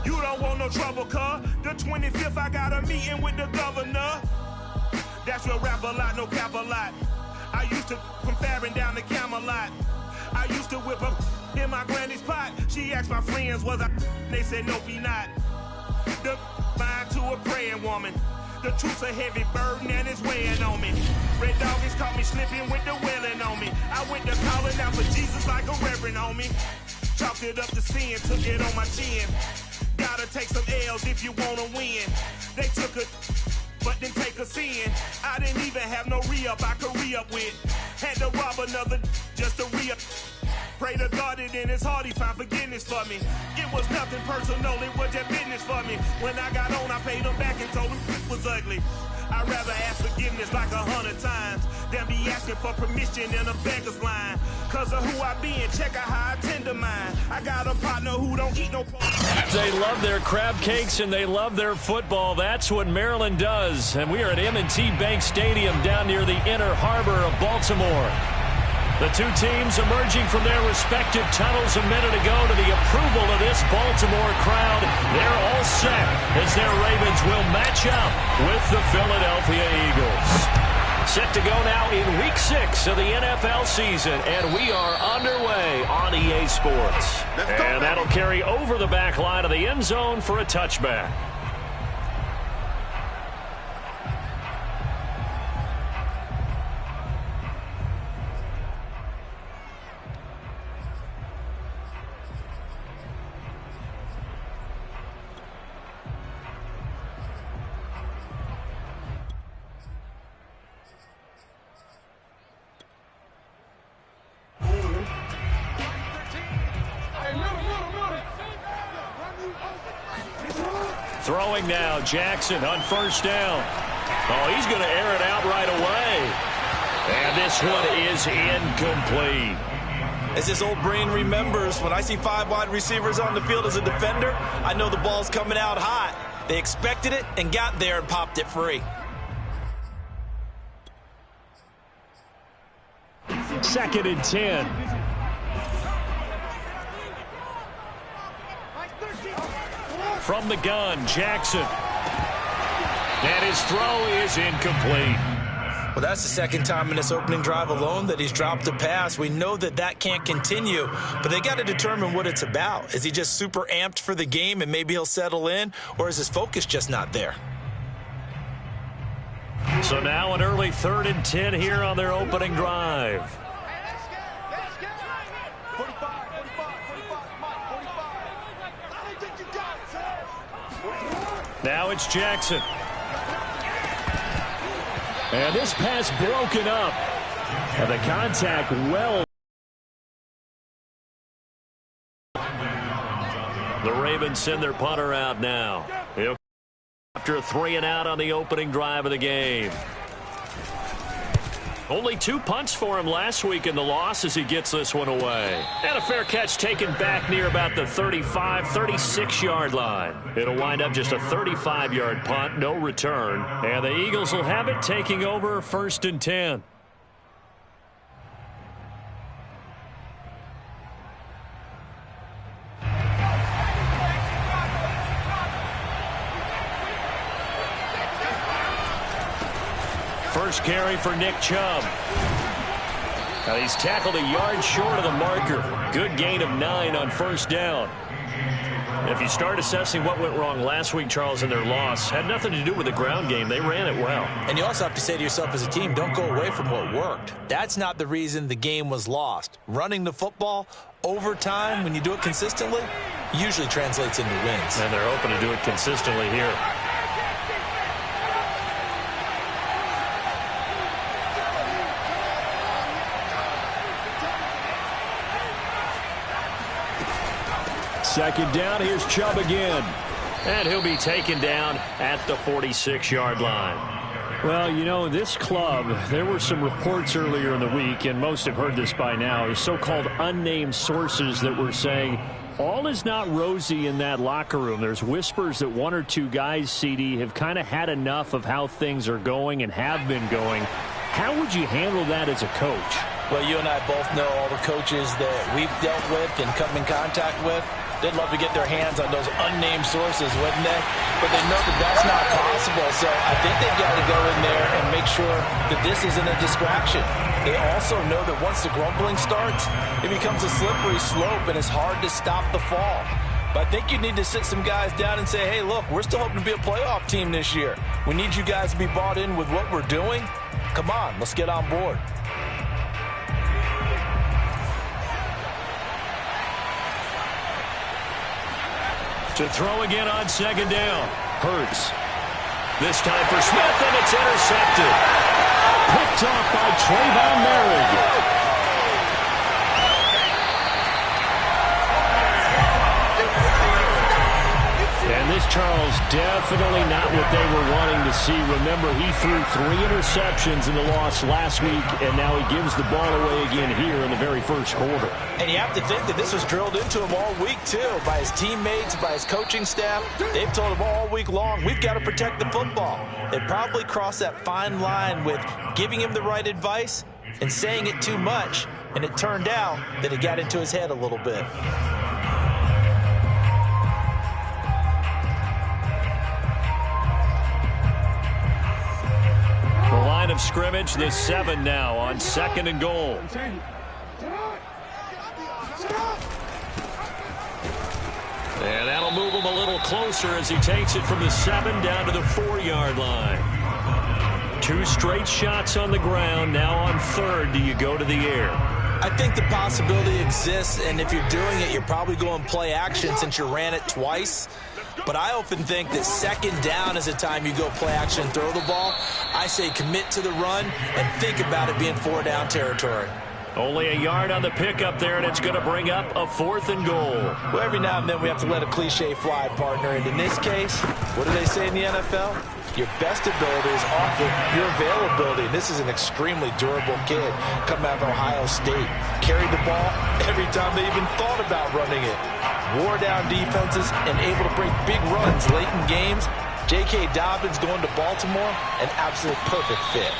You don't want no trouble, cuz. The 25th, I got a meeting with the governor. That's real rap a lot, no cap a lot. I used to from Farron down to Camelot. I used to whip up in my granny's pot. She asked my friends, was I? They said, nope, he not. The mind to a praying woman. The truth's a heavy burden and it's weighing on me. Red doggies caught me slipping with the wailing on me. I went to calling out for Jesus like a reverend on me. Chalked it up to sin, took it on my chin. Gotta take some L's if you wanna win. They took a, but then take a sin. I didn't even have no re-up I could re-up with. Had to rob another just to re-up. Pray to God it in his heart he found forgiveness for me. It was nothing personal, it was just business for me. When I got on, I paid him back and told him it was ugly. I'd rather ask forgiveness like 100 times than be asking for permission in a beggar's line. Cause of who I be and check out how I tend to mine. I got a partner who don't eat no pork. They love their crab cakes and they love their football. That's what Maryland does. And we are at M&T Bank Stadium down near the inner harbor of Baltimore. The two teams emerging from their respective tunnels a minute ago to the approval of this Baltimore crowd. They're all set as their Ravens will match up with the Philadelphia Eagles. Set to go now in Week 6 of the NFL season, and we are underway on EA Sports. And that'll carry over the back line of the end zone for a touchback. Throwing now, Jackson on first down. Oh, he's going to air it out right away. And this one is incomplete. As his old brain remembers, when I see 5 wide receivers on the field as a defender, I know the ball's coming out hot. They expected it and got there and popped it free. Second and 10. From the gun, Jackson. And his throw is incomplete. Well, that's the second time in this opening drive alone that he's dropped a pass. We know that that can't continue, but they got to determine what it's about. Is he just super amped for the game and maybe he'll settle in, or is his focus just not there? So now an early 3rd and 10 here on their opening drive. Now it's Jackson. And this pass broken up. And the contact well. The Ravens send their punter out now. After a 3 and out on the opening drive of the game. Only 2 punts for him last week in the loss as he gets this one away. And a fair catch taken back near about the 35, 36-yard line. It'll wind up just a 35-yard punt, no return. And the Eagles will have it taking over 1st and 10. First carry for Nick Chubb. Now he's tackled a yard short of the marker. Good gain of 9 on first down. If you start assessing what went wrong last week, Charles, in their loss, had nothing to do with the ground game. They ran it well. And you also have to say to yourself as a team, don't go away from what worked. That's not the reason the game was lost. Running the football over time, when you do it consistently, usually translates into wins. And they're hoping to do it consistently here. Second down, here's Chubb again. And he'll be taken down at the 46-yard line. Well, you know, this club, there were some reports earlier in the week, and most have heard this by now, so-called unnamed sources that were saying all is not rosy in that locker room. There's whispers that 1 or 2 guys, CD, have kind of had enough of how things are going and have been going. How would you handle that as a coach? Well, you and I both know all the coaches that we've dealt with and come in contact with. They'd love to get their hands on those unnamed sources, wouldn't they? But they know that that's not possible, so I think they've got to go in there and make sure that this isn't a distraction. They also know that once the grumbling starts, it becomes a slippery slope, and it's hard to stop the fall. But I think you need to sit some guys down and say, hey, look, we're still hoping to be a playoff team this year. We need you guys to be bought in with what we're doing. Come on, let's get on board. To throw again on second down. Hurts. This time for Smith, and it's intercepted. Picked off by Ps5bal Merrick. And this, Charles, definitely not what they were wanting to see. Remember, he threw 3 interceptions in the loss last week, and now he gives the ball away again here in the very first quarter. And you have to think that this was drilled into him all week, too, by his teammates, by his coaching staff. They've told him all week long, we've got to protect the football. They probably crossed that fine line with giving him the right advice and saying it too much, and it turned out that it got into his head a little bit. Line of scrimmage, the 7 now on second and goal. And that'll move him a little closer as he takes it from the 7 down to the 4-yard line. 2 straight shots on the ground. Now on third, do you go to the air? I think the possibility exists, and if you're doing it, you're probably going play action since you ran it twice. But I often think that second down is the time you go play action and throw the ball. I say commit to the run and think about it being 4-down territory. Only a yard on the pickup there, and it's going to bring up a 4th and goal. Well, every now and then we have to let a cliche fly, partner. And in this case, what do they say in the NFL? Your best ability is often your availability. And this is an extremely durable kid coming out of Ohio State. Carried the ball every time they even thought about running it. Wore down defenses and able to break big runs late in games. J.K. Dobbins going to Baltimore, an absolute perfect fit.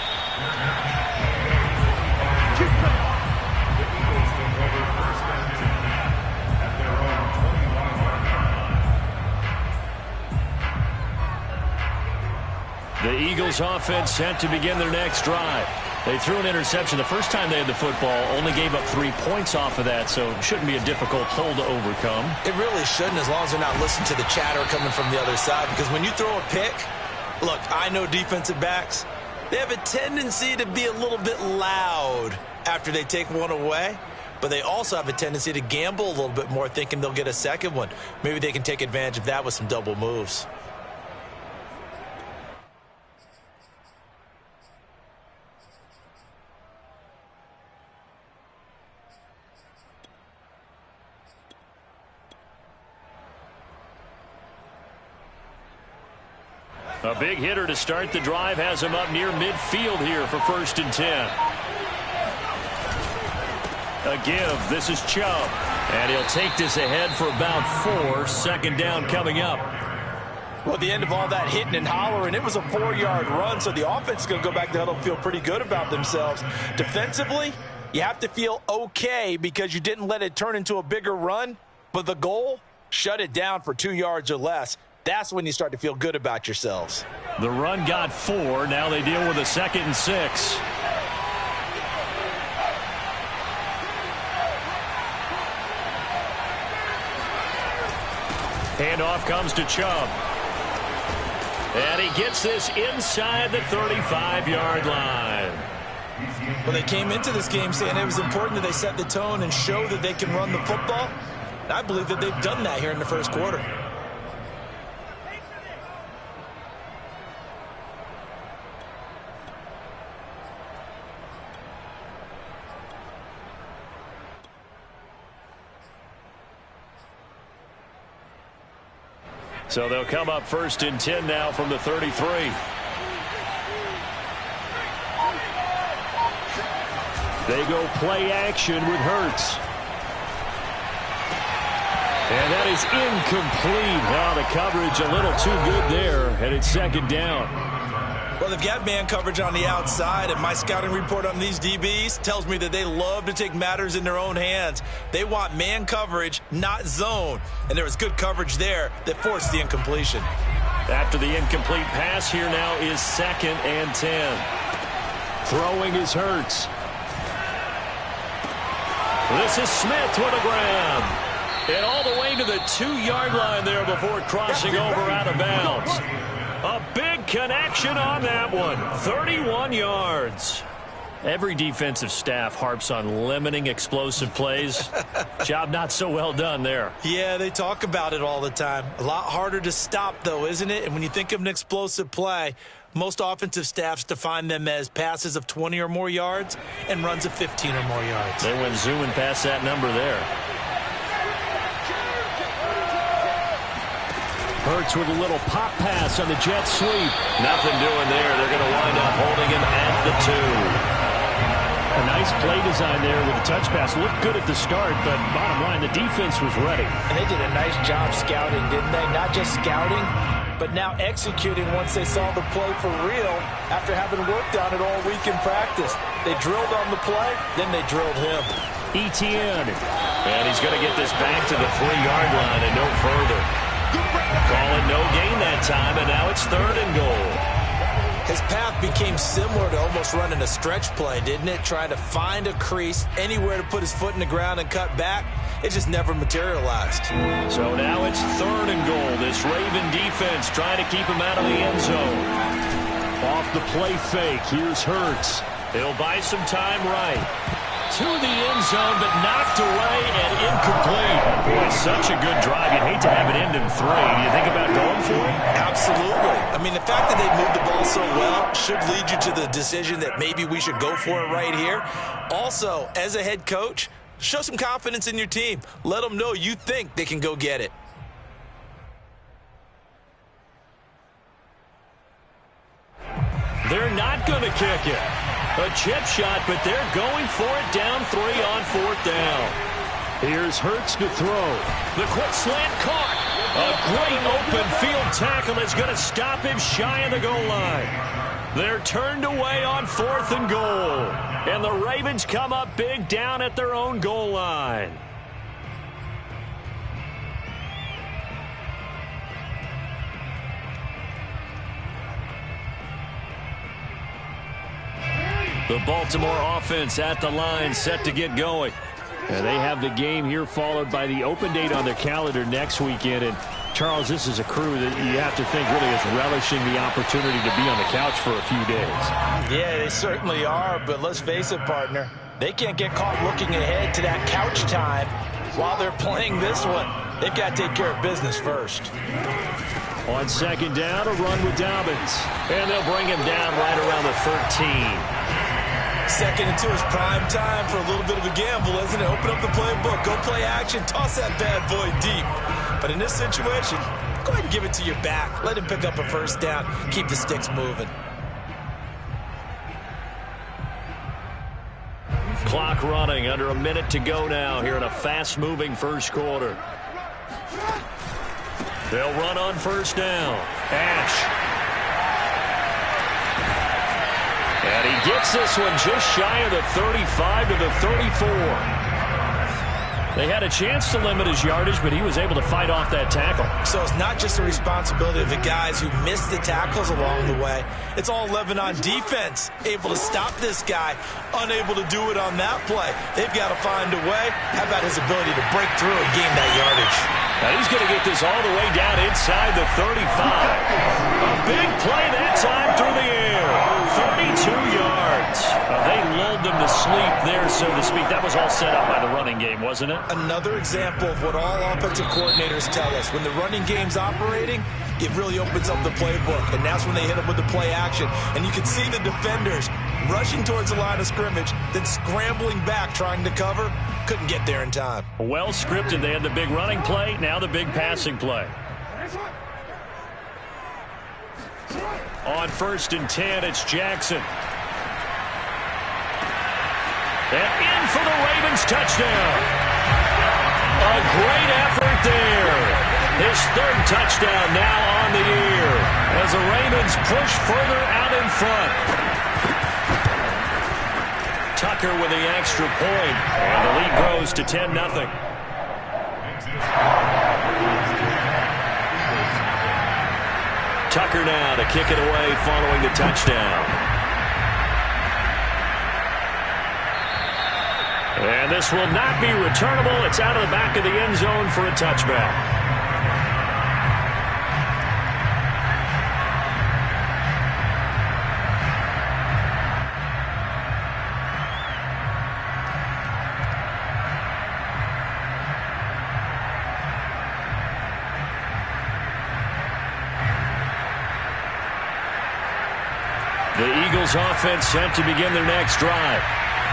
The Eagles offense set to begin their next drive. They threw an interception the first time they had the football, only gave up 3 points off of that, so it shouldn't be a difficult hole to overcome. It really shouldn't, as long as they're not listening to the chatter coming from the other side, because when you throw a pick, look, I know defensive backs, they have a tendency to be a little bit loud after they take one away, but they also have a tendency to gamble a little bit more, thinking they'll get a second one. Maybe they can take advantage of that with some double moves. A big hitter to start the drive has him up near midfield here for 1st and 10. A give. This is Chubb. And he'll take this ahead for about 4. 2nd down coming up. Well, at the end of all that hitting and hollering, it was a 4-yard run, so the offense is going to go back to huddle and feel pretty good about themselves. Defensively, you have to feel okay because you didn't let it turn into a bigger run, but the goal, shut it down for 2 yards or less. That's when you start to feel good about yourselves. The run got 4. Now they deal with a 2nd and 6. Handoff comes to Chubb. And he gets this inside the 35-yard line. Well, they came into this game saying it was important that they set the tone and show that they can run the football. And I believe that they've done that here in the first quarter. So they'll come up 1st and 10 now from the 33. They go play action with Hurts. And that is incomplete. Now the coverage a little too good there, and it's 2nd down. Well, they've got man coverage on the outside, and my scouting report on these DBs tells me that they love to take matters in their own hands. They want man coverage, not zone. And there was good coverage there that forced the incompletion. After the incomplete pass, here now is 2nd and 10. Throwing is Hurts. This is Smith with a grab. And all the way to the 2-yard line there before crossing over out of bounds. A big connection on that one. 31 yards. Every defensive staff harps on limiting explosive plays. Job not so well done there. Yeah, they talk about it all the time. A lot harder to stop, though, isn't it? And when you think of an explosive play, most offensive staffs define them as passes of 20 or more yards and runs of 15 or more yards. They went zooming past that number there. Hurts with a little pop pass on the jet sweep. Nothing doing there. They're going to wind up holding him at the 2. A nice play design there with the touch pass. Looked good at the start, but bottom line, the defense was ready. And they did a nice job scouting, didn't they? Not just scouting, but now executing once they saw the play for real after having worked on it all week in practice. They drilled on the play, then they drilled him. Etienne. And he's going to get this back to the 3-yard line and no further. Call it no gain that time, and now it's 3rd and goal. His path became similar to almost running a stretch play, didn't it? Trying to find a crease, anywhere to put his foot in the ground and cut back. It just never materialized. So now it's 3rd and goal. This Raven defense trying to keep him out of the end zone. Off the play fake, here's Hurts. He'll buy some time right. To the end zone, but knocked away and incomplete. Boy, such a good drive. You'd hate to have it end in 3. Do you think about going for it? Absolutely. I mean, the fact that they moved the ball so well should lead you to the decision that maybe we should go for it right here. Also, as a head coach, show some confidence in your team. Let them know you think they can go get it. They're not going to kick it. A chip shot, but they're going for it down 3 on 4th down. Here's Hurts to throw. The quick slant caught. A great open field tackle that's going to stop him shy of the goal line. They're turned away on 4th and goal. And the Ravens come up big down at their own goal line. The Baltimore offense at the line, set to get going. And they have the game here followed by the open date on their calendar next weekend. And, Charles, this is a crew that you have to think really is relishing the opportunity to be on the couch for a few days. Yeah, they certainly are, but let's face it, partner. They can't get caught looking ahead to that couch time while they're playing this one. They've got to take care of business first. On 2nd down, a run with Dobbins. And they'll bring him down right around the 13. 2nd and 2 is prime time for a little bit of a gamble, isn't it? Open up the playbook, go play action, toss that bad boy deep. But in this situation, go ahead and give it to your back. Let him pick up a 1st down, keep the sticks moving. Clock running, under a minute to go now here in a fast-moving 1st quarter. They'll run on 1st down. Ash. And he gets this one just shy of the 35 to the 34. They had a chance to limit his yardage, but he was able to fight off that tackle. So it's not just the responsibility of the guys who missed the tackles along the way. It's all 11 on defense, able to stop this guy, unable to do it on that play. They've got to find a way. How about his ability to break through and gain that yardage? Now he's going to get this all the way down inside the 35. A big play that time through the air. 32 yards. They lulled them to sleep there, so to speak. That was all set up by the running game, wasn't it? Another example of what all offensive coordinators tell us. When the running game's operating, it really opens up the playbook, and that's when they hit them with the play action. And you can see the defenders rushing towards the line of scrimmage, then scrambling back trying to cover. Couldn't get there in time. Well scripted. They had the big running play, now the big passing play. On 1st and 10, it's Jackson. And in for the Ravens touchdown. A great effort there. His third touchdown now on the year as the Ravens push further out in front. Tucker with the extra point, and the lead grows to 10-0. Tucker now to kick it away following the touchdown. And this will not be returnable. It's out of the back of the end zone for a touchback. The Eagles offense set to begin their next drive.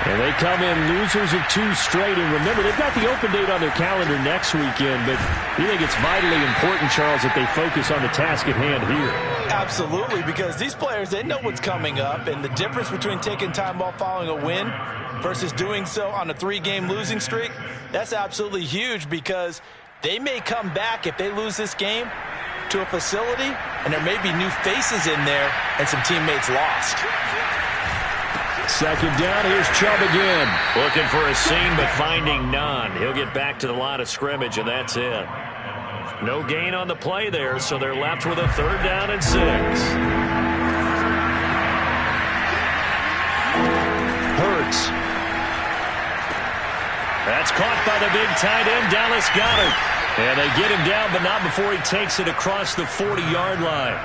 And they come in losers of 2 straight. And remember, they've got the open date on their calendar next weekend. But you think it's vitally important, Charles, that they focus on the task at hand here? Absolutely, because these players, they know what's coming up. And the difference between taking time off following a win versus doing so on a 3-game losing streak, that's absolutely huge, because they may come back if they lose this game to a facility, and there may be new faces in there and some teammates lost. Second down, here's Chubb again. Looking for a seam, but finding none. He'll get back to the line of scrimmage, and that's it. No gain on the play there, so they're left with a 3rd down and 6. Hurts. That's caught by the big tight end, Dallas Goedert. And they get him down, but not before he takes it across the 40-yard line.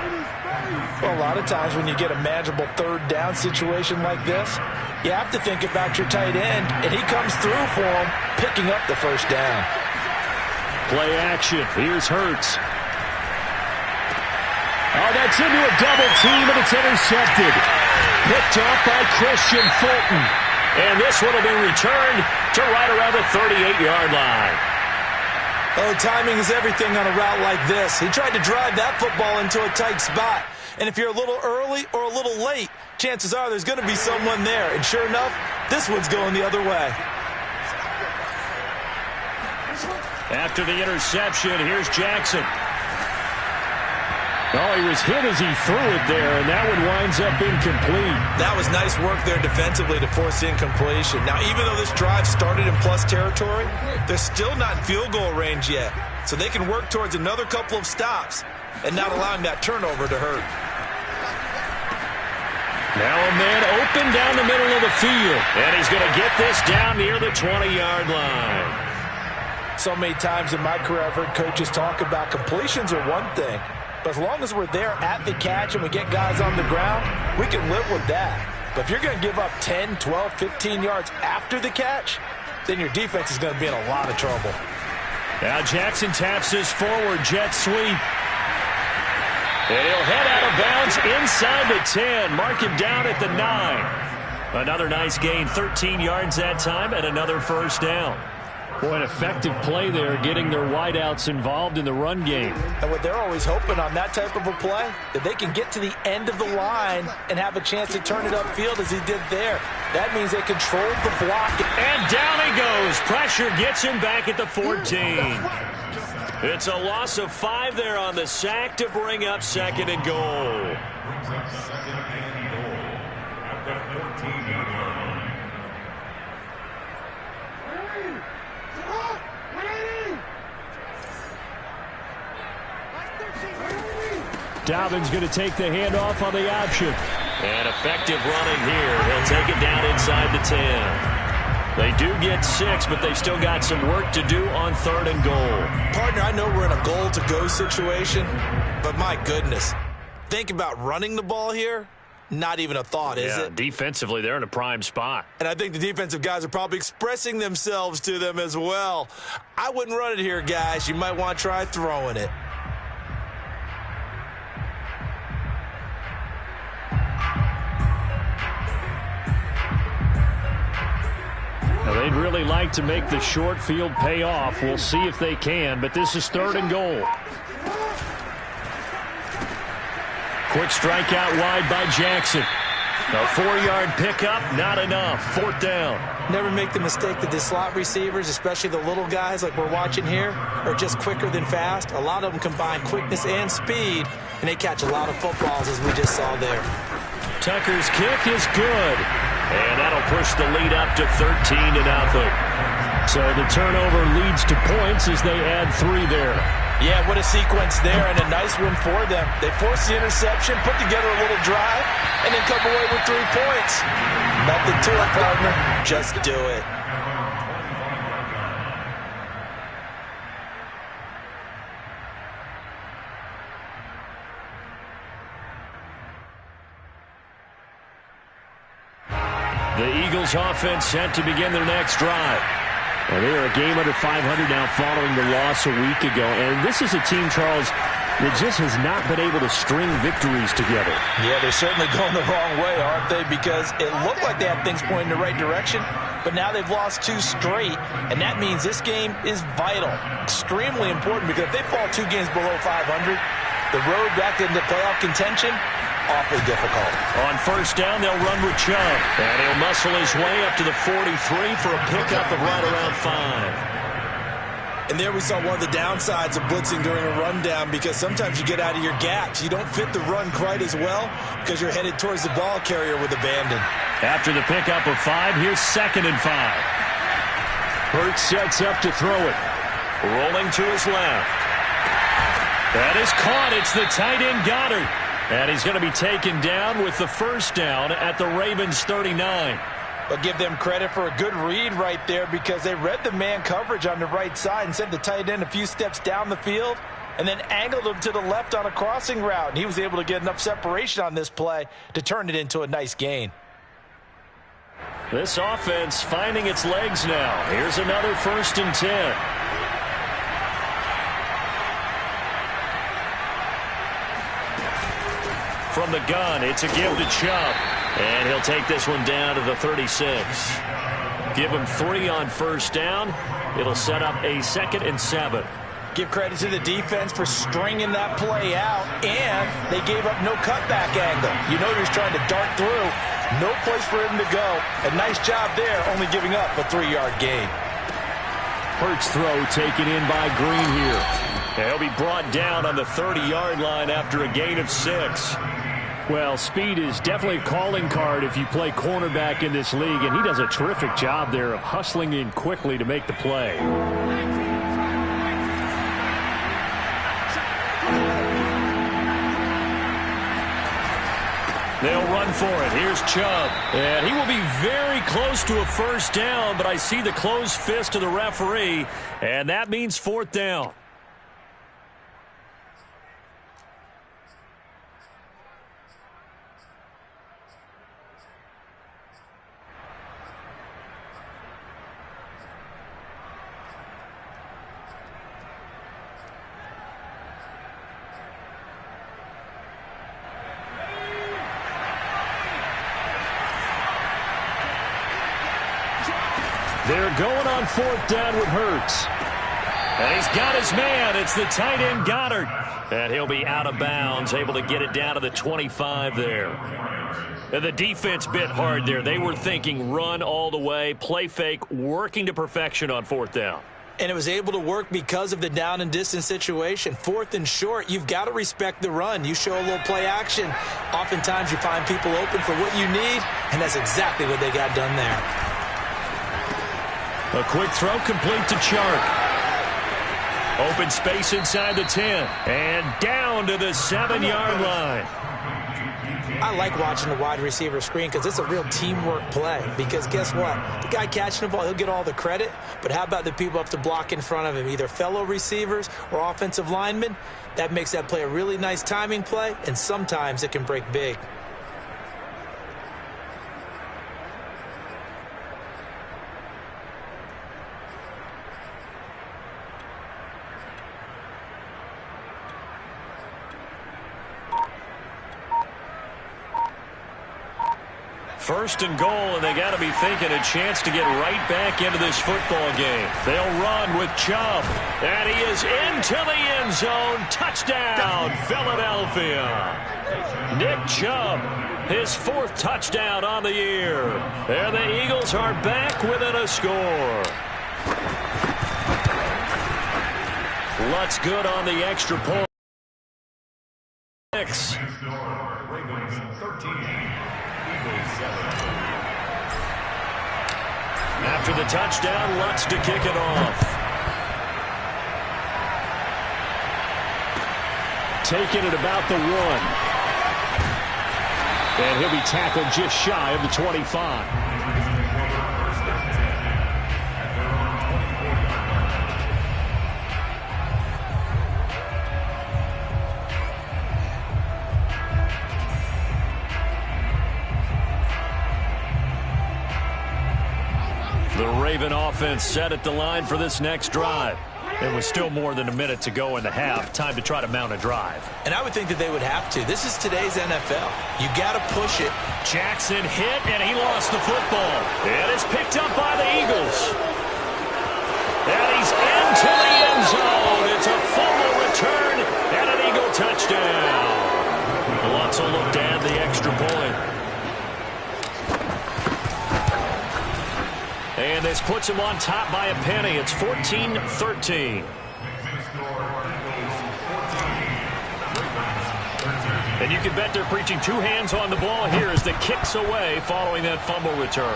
Well, a lot of times when you get a manageable 3rd down situation like this, you have to think about your tight end, and he comes through for him, picking up the 1st down. Play action. Here's Hurts. Oh, that's into a double team, and it's intercepted. Picked off by Christian Fulton. And this one will be returned to right around the 38-yard line. Oh, timing is everything on a route like this. He tried to drive that football into a tight spot. And if you're a little early or a little late, chances are there's going to be someone there. And sure enough, this one's going the other way. After the interception, here's Jackson. Oh, he was hit as he threw it there, and that one winds up incomplete. That was nice work there defensively to force incompletion. Now, even though this drive started in plus territory, they're still not in field goal range yet. So they can work towards another couple of stops and not allowing that turnover to hurt. Now a man open down the middle of the field. And he's going to get this down near the 20-yard line. So many times in my career, I've heard coaches talk about completions are one thing. But as long as we're there at the catch and we get guys on the ground, we can live with that. But if you're going to give up 10, 12, 15 yards after the catch, then your defense is going to be in a lot of trouble. Now Jackson taps his forward jet sweep. And he'll head out of bounds inside the 10. Mark him down at the 9. Another nice gain, 13 yards that time, and another 1st down. Boy, an effective play there, getting their wideouts involved in the run game. And what they're always hoping on that type of a play, that they can get to the end of the line and have a chance to turn it upfield as he did there. That means they controlled the block. And down he goes. Pressure gets him back at the 14. It's a loss of 5 there on the sack to bring up 2nd and goal. Dobbins going to take the handoff on the option. And effective running here. He'll take it down inside the 10. They do get 6, but they've still got some work to do on 3rd and goal. Partner, I know we're in a goal-to-go situation, but my goodness, think about running the ball here. Not even a thought, is it? Defensively, they're in a prime spot. And I think the defensive guys are probably expressing themselves to them as well. I wouldn't run it here, guys. You might want to try throwing it. Now, they'd really like to make the short field pay off. We'll see if they can, but this is 3rd and goal. Quick strike out wide by Jackson. A 4-yard pickup, not enough. 4th down. Never make the mistake that the slot receivers, especially the little guys like we're watching here, are just quicker than fast. A lot of them combine quickness and speed, and they catch a lot of footballs, as we just saw there. Tucker's kick is good, and that'll push the lead up to 13-0. So the turnover leads to points as they add 3 there. Yeah, what a sequence there, and a nice win for them. They forced the interception, put together a little drive, and then come away with 3 points. Nothing to it, partner. Just do it. The Eagles offense set to begin their next drive. Well, they are a game under 500 now following the loss a week ago. And this is a team, Charles, that just has not been able to string victories together. Yeah, they're certainly going the wrong way, aren't they? Because it looked like they had things pointing in the right direction, but now they've lost 2 straight, and that means this game is vital, extremely important, because if they fall 2 games below 500, the road back into playoff contention, awfully difficult. On 1st down, they'll run with Chubb. And he'll muscle his way up to the 43 for a pickup of right around 5. And there we saw one of the downsides of blitzing during a rundown, because sometimes you get out of your gaps. You don't fit the run quite as well because you're headed towards the ball carrier with abandon. After the pickup of 5, here's 2nd and 5. Hurts sets up to throw it. Rolling to his left. That is caught. It's the tight end Goddard. And he's going to be taken down with the 1st down at the Ravens' 39. But give them credit for a good read right there, because they read the man coverage on the right side and sent the tight end a few steps down the field and then angled him to the left on a crossing route. And he was able to get enough separation on this play to turn it into a nice gain. This offense finding its legs now. Here's another 1st and 10. From the gun, it's a give to Chubb. And he'll take this one down to the 36. Give him 3 on 1st down. It'll set up a 2nd and 7. Give credit to the defense for stringing that play out, and they gave up no cutback angle. You know he was trying to dart through. No place for him to go. A nice job there, only giving up a 3-yard gain. Hurts throw taken in by Green here. He'll be brought down on the 30-yard line after a gain of 6. Well, speed is definitely a calling card if you play cornerback in this league, and he does a terrific job there of hustling in quickly to make the play. They'll run for it. Here's Chubb. And he will be very close to a 1st down, but I see the closed fist of the referee, and that means 4th down. They're going on 4th down with Hurts. And he's got his man. It's the tight end Goddard. And he'll be out of bounds, able to get it down to the 25 there. And the defense bit hard there. They were thinking run all the way, play fake, working to perfection on 4th down. And it was able to work because of the down and distance situation. 4th and short, you've got to respect the run. You show a little play action. Oftentimes you find people open for what you need, and that's exactly what they got done there. A quick throw complete to Chark. Open space inside the 10. And down to the 7-yard line. I like watching the wide receiver screen because it's a real teamwork play. Because guess what? The guy catching the ball, he'll get all the credit. But how about the people up to block in front of him, either fellow receivers or offensive linemen? That makes that play a really nice timing play, and sometimes it can break big. First and goal, and they got to be thinking a chance to get right back into this football game. They'll run with Chubb, and he is into the end zone. Touchdown, Philadelphia. Nick Chubb, his 4th touchdown on the year. And the Eagles are back within a score. Lutz good on the extra point. After the touchdown, Lutz to kick it off. Taking it about the 1. And he'll be tackled just shy of the 25. The Raven offense set at the line for this next drive. There was still more than a minute to go in the half. Time to try to mount a drive. And I would think that they would have to. This is today's NFL. You got to push it. Jackson hit, and he lost the football. It is picked up by the Eagles. And he's into the end zone. It's a fumble return and an Eagle touchdown. Lutz will look to add the extra point. And this puts him on top by a penny. It's 14-13. And you can bet they're preaching 2 hands on the ball here as the kick's away following that fumble return.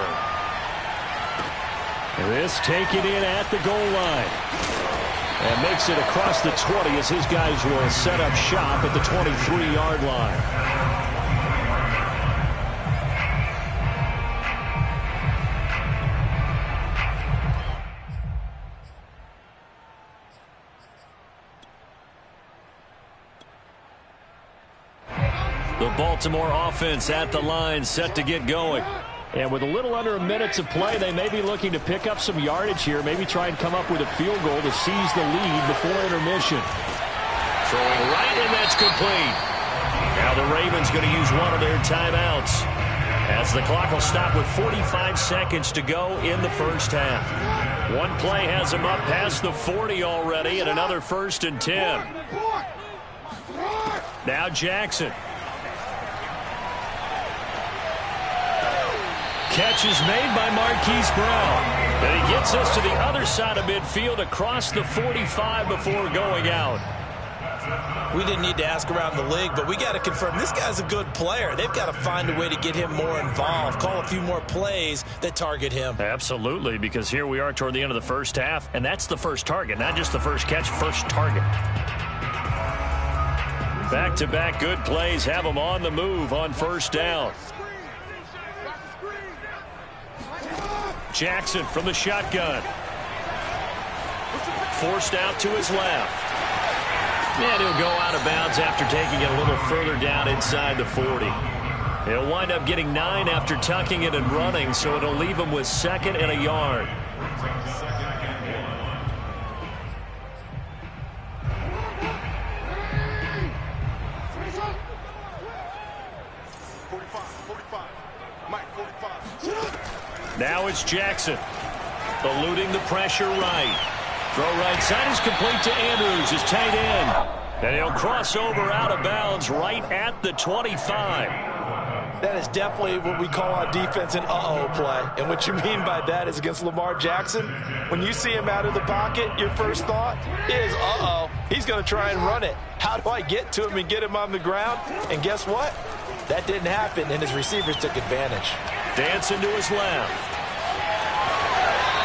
And this taken in at the goal line. And makes it across the 20 as his guys will set up shop at the 23-yard line. The Baltimore offense at the line, set to get going. And with a little under a minute to play, they may be looking to pick up some yardage here, maybe try and come up with a field goal to seize the lead before intermission. Throwing right, and that's complete. Now the Ravens going to use one of their timeouts as the clock will stop with 45 seconds to go in the first half. One play has them up past the 40 already, and another 1st and 10. Now Jackson. Catch is made by Marquise Brown. And he gets us to the other side of midfield across the 45 before going out. We didn't need to ask around the league, but we got to confirm this guy's a good player. They've got to find a way to get him more involved, call a few more plays that target him. Absolutely, because here we are toward the end of the first half, and that's the first target, not just the first catch, first target. Back-to-back good plays have them on the move on first down. Jackson from the shotgun. Forced out to his left. And he'll go out of bounds after taking it a little further down inside the 40. He'll wind up getting 9 after tucking it and running, so it'll leave him with 2nd and a yard. Now it's Jackson, eluding the pressure right. Throw right side is complete to Andrews, his tight end. And he'll cross over out of bounds right at the 25. That is definitely what we call on defense an uh-oh play. And what you mean by that is against Lamar Jackson, when you see him out of the pocket, your first thought is, uh-oh, he's going to try and run it. How do I get to him and get him on the ground? And guess what? That didn't happen, and his receivers took advantage. Dancing to his left.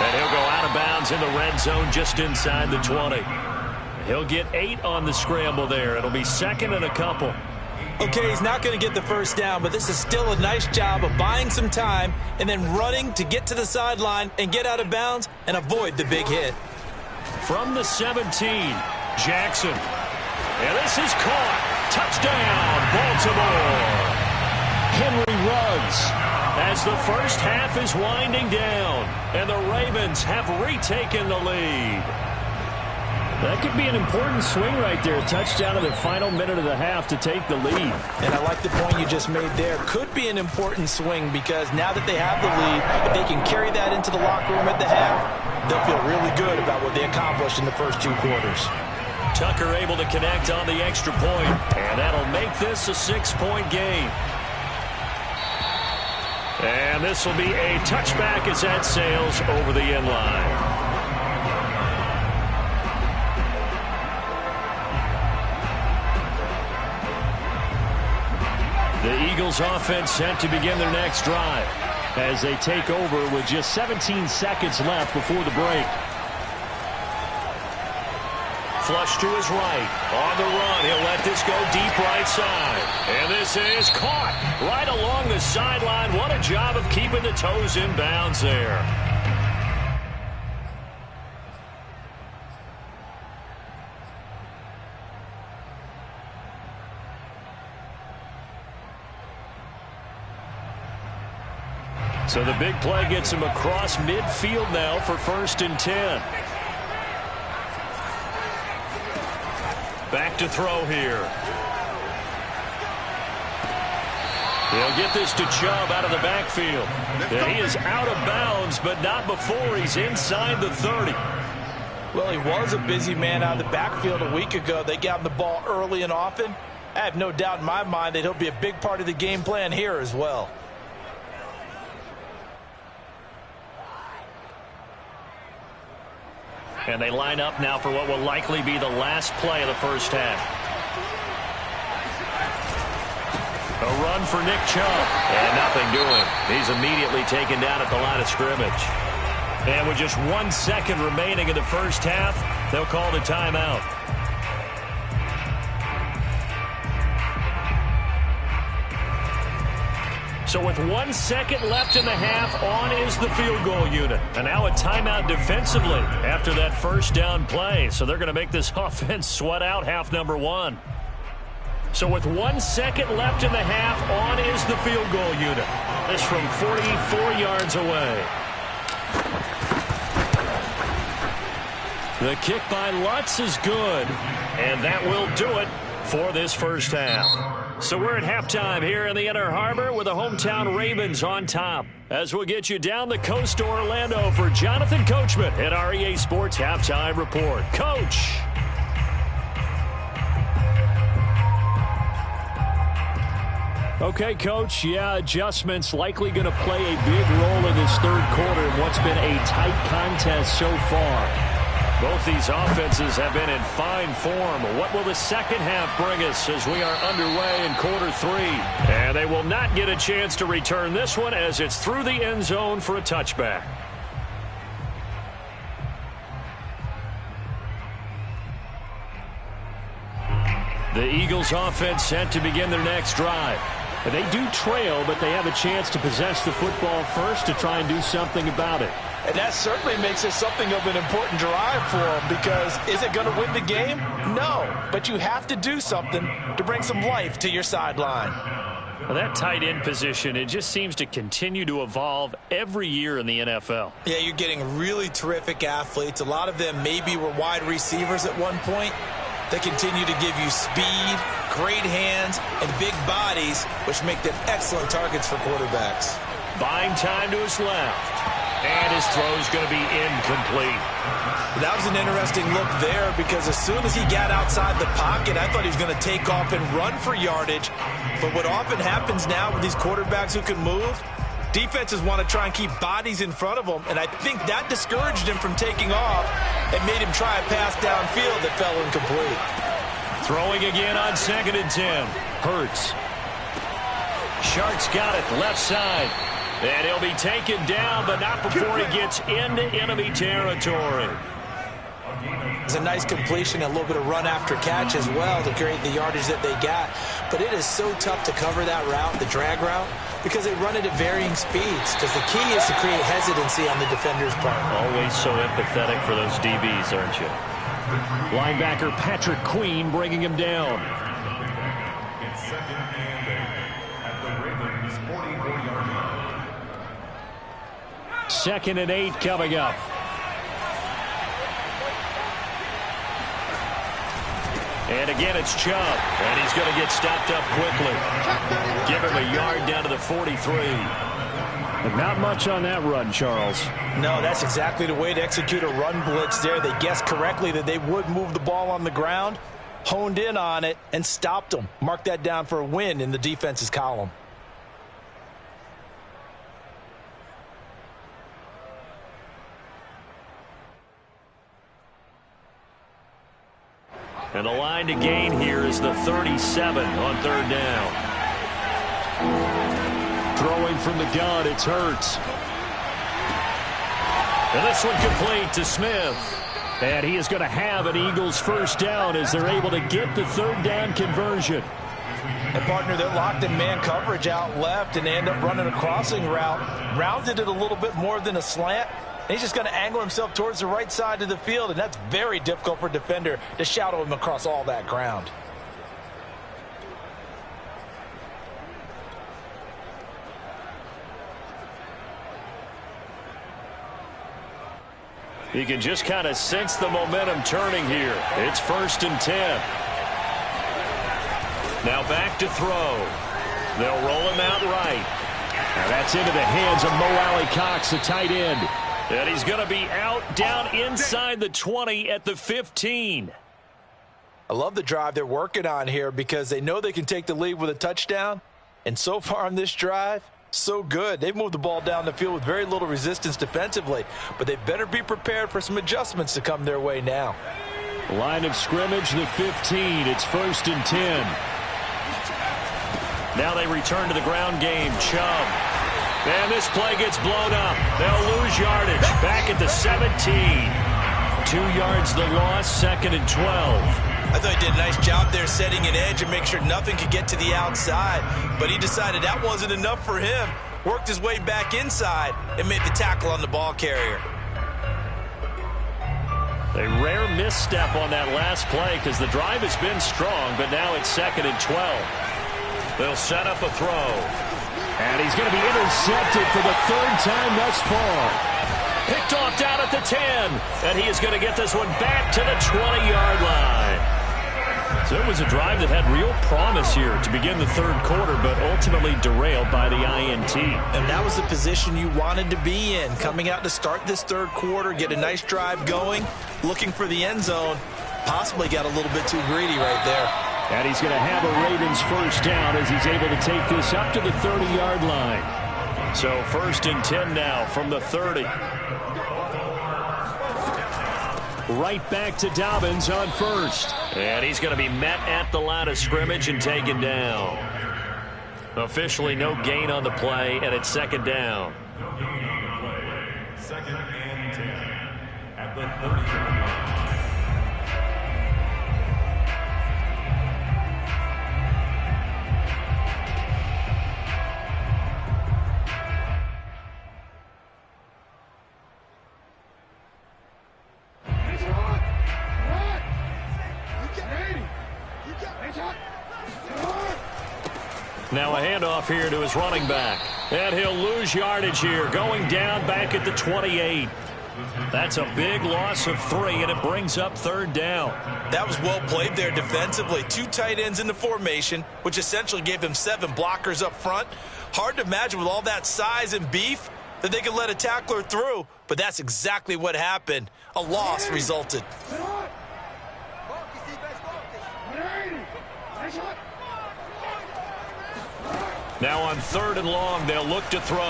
And he'll go out of bounds in the red zone just inside the 20. He'll get 8 on the scramble there. It'll be 2nd and a couple. Okay, he's not going to get the first down, but this is still a nice job of buying some time and then running to get to the sideline and get out of bounds and avoid the big hit. From the 17, Jackson. And this is caught. Touchdown, Baltimore. Henry Ruggs. As the first half is winding down, and the Ravens have retaken the lead. That could be an important swing right there. Touchdown in the final minute of the half to take the lead. And I like the point you just made there. Could be an important swing because now that they have the lead, if they can carry that into the locker room at the half, they'll feel really good about what they accomplished in the first 2 quarters. Tucker able to connect on the extra point, and that'll make this a 6-point game. And this will be a touchback as that sails over the end line. The Eagles offense set to begin their next drive as they take over with just 17 seconds left before the break. Flush to his right. On the run. He'll let this go deep right side. And this is caught right along the sideline. What a job of keeping the toes in bounds there. So the big play gets him across midfield now for 1st and 10. Back to throw here. He'll get this to Chubb out of the backfield. And he is out of bounds, but not before he's inside the 30. Well, he was a busy man out of the backfield a week ago. They got him the ball early and often. I have no doubt in my mind that he'll be a big part of the game plan here as well. And they line up now for what will likely be the last play of the first half. A run for Nick Chubb. And nothing doing. He's immediately taken down at the line of scrimmage. And with just 1 second remaining in the first half, they'll call the timeout. So with 1 second left in the half, on is the field goal unit. And now a timeout defensively after that first down play. So they're going to make this offense sweat out half number 1. So with 1 second left in the half, on is the field goal unit. This from 44 yards away. The kick by Lutz is good. And that will do it for this first half. So we're at halftime here in the Inner Harbor with the hometown Ravens on top. As we'll get you down the coast to Orlando for Jonathan Coachman at our EA Sports Halftime Report. Coach. Okay, Coach. Yeah, adjustments likely going to play a big role in this third quarter in what's been a tight contest so far. Both these offenses have been in fine form. What will the second half bring us as we are underway in quarter 3? And they will not get a chance to return this one as it's through the end zone for a touchback. The Eagles offense set to begin their next drive. They do trail, but they have a chance to possess the football first to try and do something about it. And that certainly makes it something of an important drive for them because is it going to win the game? No, but you have to do something to bring some life to your sideline. Well, that tight end position, it just seems to continue to evolve every year in the NFL. Yeah, you're getting really terrific athletes. A lot of them maybe were wide receivers at one point. They continue to give you speed, great hands, and big bodies, which make them excellent targets for quarterbacks. Buying time to his left. And his throw's going to be incomplete. That was an interesting look there because as soon as he got outside the pocket, I thought he was going to take off and run for yardage. But what often happens now with these quarterbacks who can move, defenses want to try and keep bodies in front of them, and I think that discouraged him from taking off and made him try a pass downfield that fell incomplete. Throwing again on 2nd and 10. Hurts. Shark's got it, left side. And he'll be taken down, but not before he gets into enemy territory. It's a nice completion, a little bit of run after catch as well to create the yardage that they got. But it is so tough to cover that route, the drag route, because they run it at varying speeds. Because the key is to create hesitancy on the defender's part. Always so empathetic for those DBs, aren't you? Linebacker Patrick Queen bringing him down. Second and 8 coming up. And again, it's Chubb. And he's going to get stopped up quickly. Give him a yard down to the 43. But not much on that run, Charles. No, that's exactly the way to execute a run blitz there. They guessed correctly that they would move the ball on the ground, honed in on it, and stopped them. Mark that down for a win in the defense's column. And the line to gain here is the 37 on third down. Throwing from the gun, it's Hurts. And this one complete to Smith. And he is going to have an Eagles first down as they're able to get the third down conversion. And partner, they're locked in man coverage out left, and they end up running a crossing route. Rounded it a little bit more than a slant. And he's just going to angle himself towards the right side of the field, and that's very difficult for a defender to shadow him across all that ground. You can just kind of sense the momentum turning here. It's 1st and 10. Now back to throw. They'll roll him out right. Now that's into the hands of Mo Alley-Cox, the tight end. And he's going to be out down inside the 20 at the 15. I love the drive they're working on here because they know they can take the lead with a touchdown. And so far on this drive, so good. They've moved the ball down the field with very little resistance defensively, but they better be prepared for some adjustments to come their way now. Line of scrimmage, the 15. It's 1st and 10. Now they return to the ground game. Chubb. And this play gets blown up. They'll lose yardage. Back at the 17. 2 yards the loss, 2nd and 12. I thought he did a nice job there setting an edge and make sure nothing could get to the outside. But he decided that wasn't enough for him. Worked his way back inside and made the tackle on the ball carrier. A rare misstep on that last play because the drive has been strong, but now it's 2nd and 12. They'll set up a throw. And he's going to be intercepted for the 3rd time thus far. Picked off down at the 10. And he is going to get this one back to the 20-yard line. So it was a drive that had real promise here to begin the 3rd quarter, but ultimately derailed by the INT. And that was the position you wanted to be in. Coming out to start this 3rd quarter, get a nice drive going, looking for the end zone. Possibly got a little bit too greedy right there. And he's going to have a Ravens first down as he's able to take this up to the 30-yard line. So 1st and 10 now from the 30. Right back to Dobbins on first. And he's going to be met at the line of scrimmage and taken down. Officially no gain on the play, and it's 2nd down. 2nd and 10 at the 30-yard line. Now a handoff here to his running back. And he'll lose yardage here, going down back at the 28. That's a big loss of 3, and it brings up 3rd down. That was well played there defensively. 2 tight ends in the formation, which essentially gave them 7 blockers up front. Hard to imagine with all that size and beef that they could let a tackler through, but that's exactly what happened. A loss resulted. Now on 3rd and long, they'll look to throw.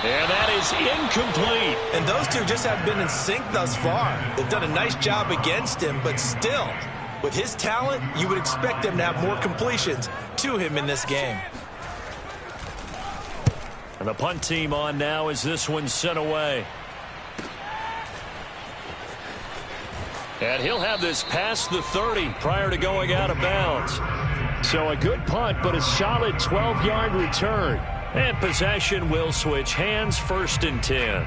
And that is incomplete. And those two just have been in sync thus far. They've done a nice job against him, but still, with his talent, you would expect them to have more completions to him in this game. And the punt team on now as this one's sent away. And he'll have this past the 30 prior to going out of bounds. So a good punt, but a solid 12-yard return. And possession will switch hands, 1st and 10.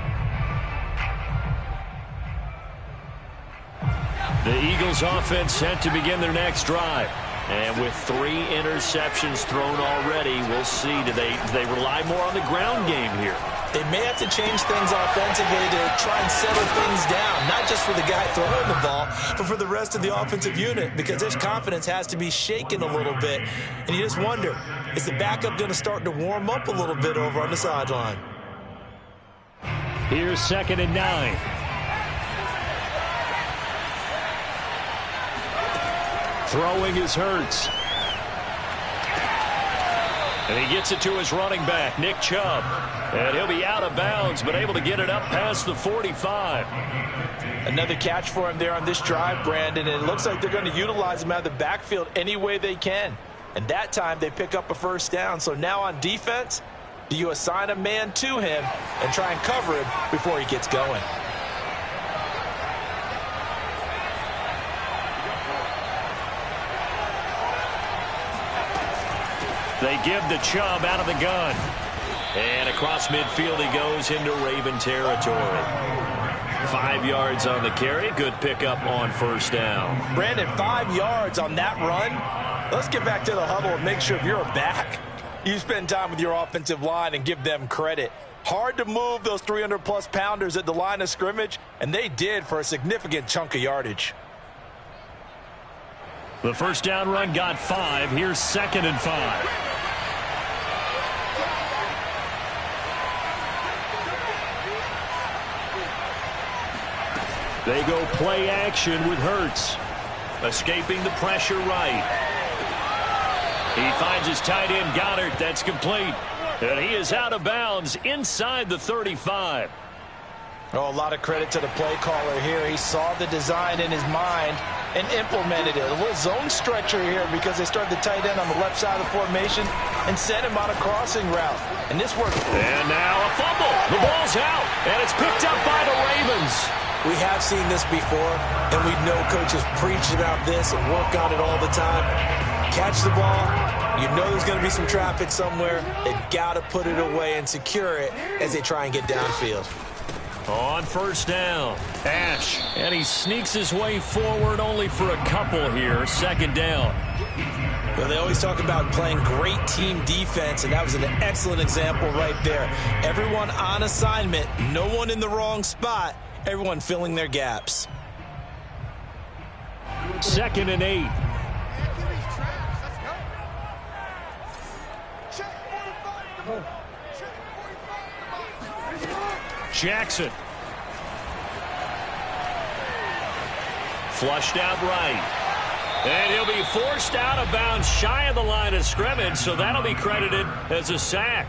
The Eagles offense set to begin their next drive. And with 3 interceptions thrown already, we'll see. Do they rely more on the ground game here? They may have to change things offensively to try and settle things down, not just for the guy throwing the ball, but for the rest of the offensive unit, because his confidence has to be shaken a little bit. And you just wonder, is the backup going to start to warm up a little bit over on the sideline? Here's 2nd and 9. Throwing is Hurts. And he gets it to his running back, Nick Chubb. And he'll be out of bounds, but able to get it up past the 45. Another catch for him there on this drive, Brandon. And it looks like they're going to utilize him out of the backfield any way they can. And that time they pick up a first down. So now on defense, do you assign a man to him and try and cover him before he gets going? They give the Chubb out of the gun. And across midfield he goes into Raven territory. 5 yards on the carry. Good pickup on first down. Brandon, 5 yards on that run. Let's get back to the huddle and make sure if you're a back, you spend time with your offensive line and give them credit. Hard to move those 300-plus pounders at the line of scrimmage, and they did for a significant chunk of yardage. The first down run got 5. Here's 2nd and 5. They go play action with Hurts. Escaping the pressure right. He finds his tight end Goddard. That's complete. And he is out of bounds inside the 35. Oh, a lot of credit to the play caller here. He saw the design in his mind and implemented it. A little zone stretcher here because they started the tight end on the left side of the formation and sent him on a crossing route. And this worked. And now a fumble. The ball's out, and it's picked up by the Ravens. We have seen this before, and we know coaches preach about this and work on it all the time. Catch the ball. You know there's going to be some traffic somewhere. They've got to put it away and secure it as they try and get downfield. On first down, Ash. And he sneaks his way forward only for a couple here. 2nd down. Well, they always talk about playing great team defense, and that was an excellent example right there. Everyone on assignment, no one in the wrong spot, everyone filling their gaps. 2nd and 8. Jackson. Flushed out right. And he'll be forced out of bounds shy of the line of scrimmage, so that'll be credited as a sack.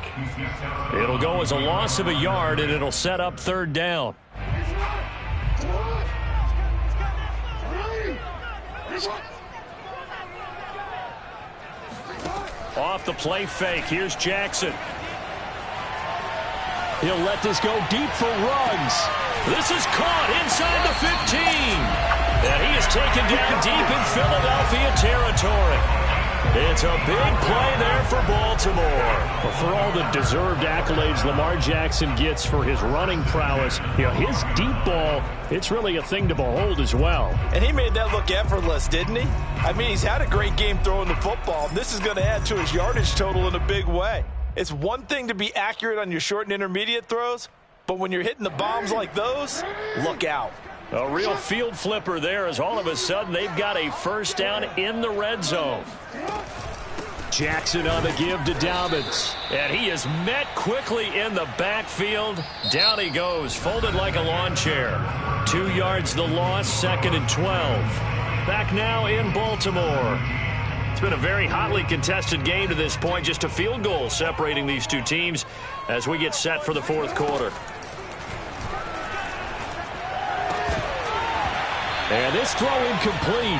It'll go as a loss of a yard, and it'll set up 3rd down. Off the play fake, here's Jackson. He'll let this go deep for Ruggs. This is caught inside the 15. And he is taken down deep in Philadelphia territory. It's a big play there for Baltimore. Well, for all the deserved accolades Lamar Jackson gets for his running prowess, his deep ball, it's really a thing to behold as well. And he made that look effortless, didn't he? I mean, he's had a great game throwing the football. This is going to add to his yardage total in a big way. It's one thing to be accurate on your short and intermediate throws, but when you're hitting the bombs like those, look out. A real field flipper there as all of a sudden they've got a first down in the red zone. Jackson on the give to Dobbins. And he is met quickly in the backfield. Down he goes, folded like a lawn chair. 2 yards the loss, 2nd and 12. Back now in Baltimore. It's been a very hotly contested game to this point. Just a field goal separating these two teams as we get set for the 4th quarter. And this throw incomplete.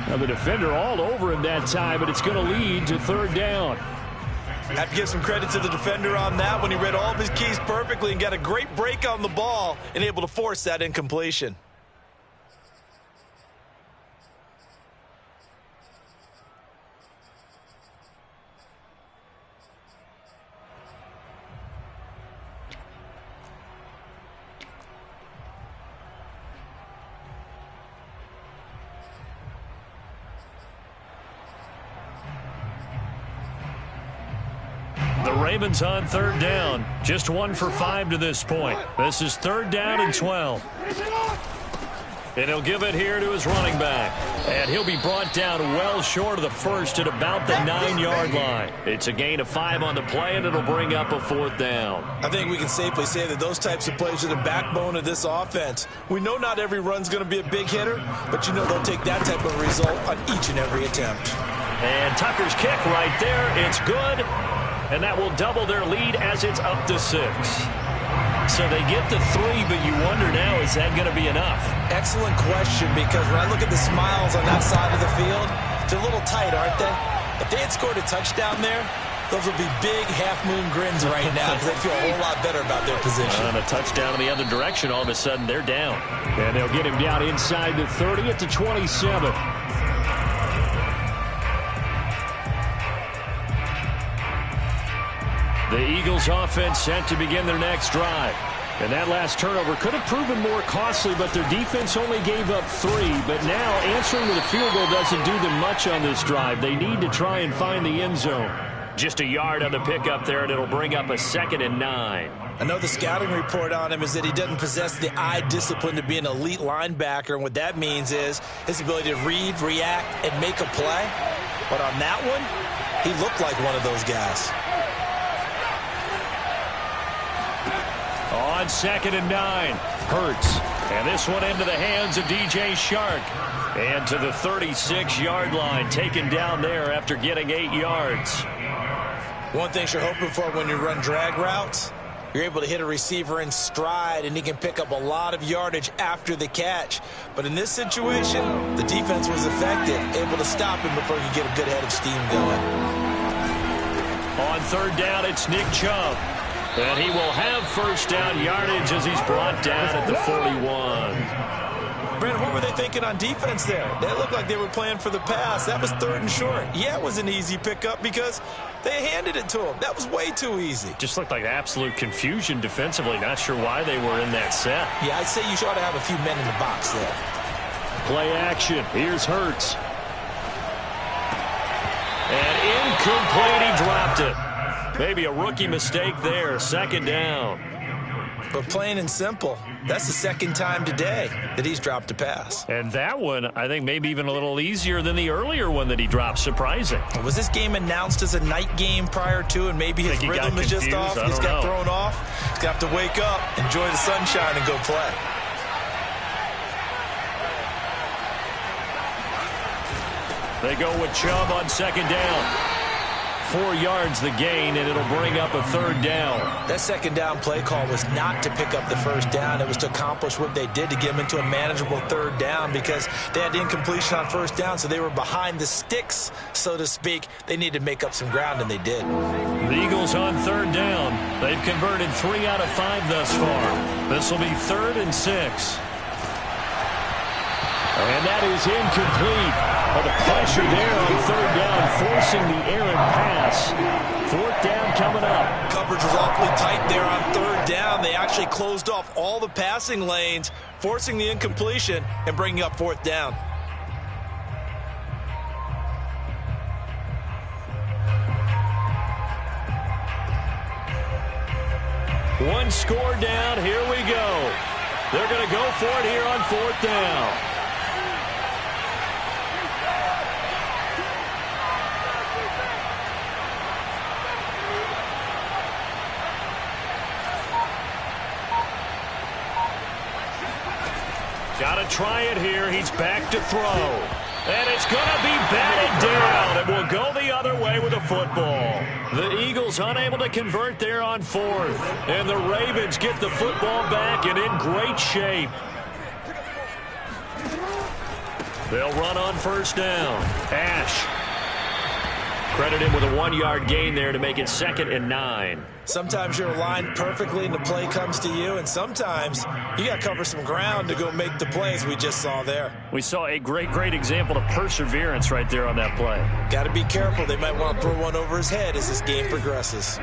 Now the defender all over him that time, but it's going to lead to 3rd down. Have to give some credit to the defender on that when he read all of his keys perfectly and got a great break on the ball and able to force that incompletion. the Ravens on third down. Just 1 for 5 to this point. This is third down and 12. And he'll give it here to his running back. And he'll be brought down well short of the first at about the 9-yard line. It's a gain of 5 on the play, and it'll bring up a fourth down. I think we can safely say that those types of plays are the backbone of this offense. We know not every run's going to be a big hitter, but you know they'll take that type of result on each and every attempt. And Tucker's kick right there. It's good. And that will double their lead as it's up to 6. So they get to 3, but you wonder now, is that going to be enough? Excellent question, because when I look at the smiles on that side of the field, they're a little tight, aren't they? If they had scored a touchdown there, those would be big half-moon grins right now because they feel a whole lot better about their position. On a touchdown in the other direction, all of a sudden they're down. And they'll get him down inside the 30 at the 27. The Eagles offense set to begin their next drive. And that last turnover could have proven more costly, but their defense only gave up 3. But now answering with a field goal doesn't do them much on this drive. They need to try and find the end zone. Just a yard on the pickup there, and it'll bring up a 2nd and 9. I know the scouting report on him is that he doesn't possess the eye discipline to be an elite linebacker, and what that means is his ability to read, react, and make a play. But on that one, he looked like one of those guys. On 2nd and 9, Hurts. And this one into the hands of DJ Shark. And to the 36-yard line, taken down there after getting 8 yards. One thing you're hoping for when you run drag routes, you're able to hit a receiver in stride, and he can pick up a lot of yardage after the catch. But in this situation, the defense was effective, able to stop him before he could get a good head of steam going. On third down, it's Nick Chubb. And he will have first down yardage as he's brought down at the 41. Brandon, what were they thinking on defense there? They looked like they were playing for the pass. That was 3rd and short. Yeah, it was an easy pickup because they handed it to him. That was way too easy. Just looked like absolute confusion defensively. Not sure why they were in that set. Yeah, I'd say you ought to have a few men in the box there. Play action. Here's Hurts. And incomplete. He dropped it. Maybe a rookie mistake there. 2nd down. But plain and simple, that's the 2nd time today that he's dropped a pass. And that one, I think, maybe even a little easier than the earlier one that he dropped. Surprising. Was this game announced as a night game prior to, and maybe his rhythm is just off? He's got thrown off. He's going to have to wake up, enjoy the sunshine, and go play. They go with Chubb on 2nd down. 4 yards the gain, and it'll bring up a 3rd down. That 2nd down play call was not to pick up the first down. It was to accomplish what they did to get them into a manageable 3rd down because they had incompletion on first down, so they were behind the sticks, so to speak. They needed to make up some ground, and they did. The Eagles on 3rd down. They've converted 3 out of 5 thus far. This will be 3rd and 6. And that is incomplete. Well, the pressure there on 3rd down, forcing the errant pass. 4th down coming up. Coverage was awfully tight there on 3rd down. They actually closed off all the passing lanes, forcing the incompletion and bringing up 4th down. One score down. Here we go. They're going to go for it here on 4th down. Got to try it here. He's back to throw. And it's going to be batted down. It will go the other way with a football. The Eagles unable to convert there on 4th. And the Ravens get the football back and in great shape. They'll run on 1st down. Ash. Credit him with a 1-yard gain there to make it 2nd and 9. Sometimes you're aligned perfectly and the play comes to you, and sometimes you got to cover some ground to go make the plays we just saw there. We saw a great example of perseverance right there on that play. Got to be careful. They might want to throw one over his head as this game progresses.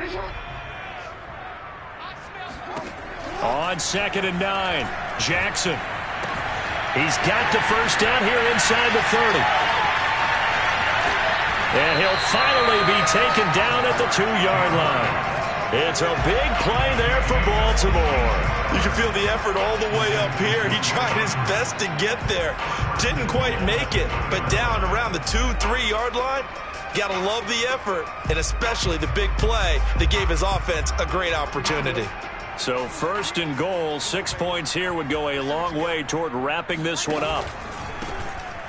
On 2nd and 9, Jackson. He's got the first down here inside the 30. And he'll finally be taken down at the 2-yard line. It's a big play there for Baltimore. You can feel the effort all the way up here. He tried his best to get there. Didn't quite make it, but down around the 2-3-yard line, gotta love the effort, and especially the big play that gave his offense a great opportunity. So 1st and goal, 6 points here would go a long way toward wrapping this one up.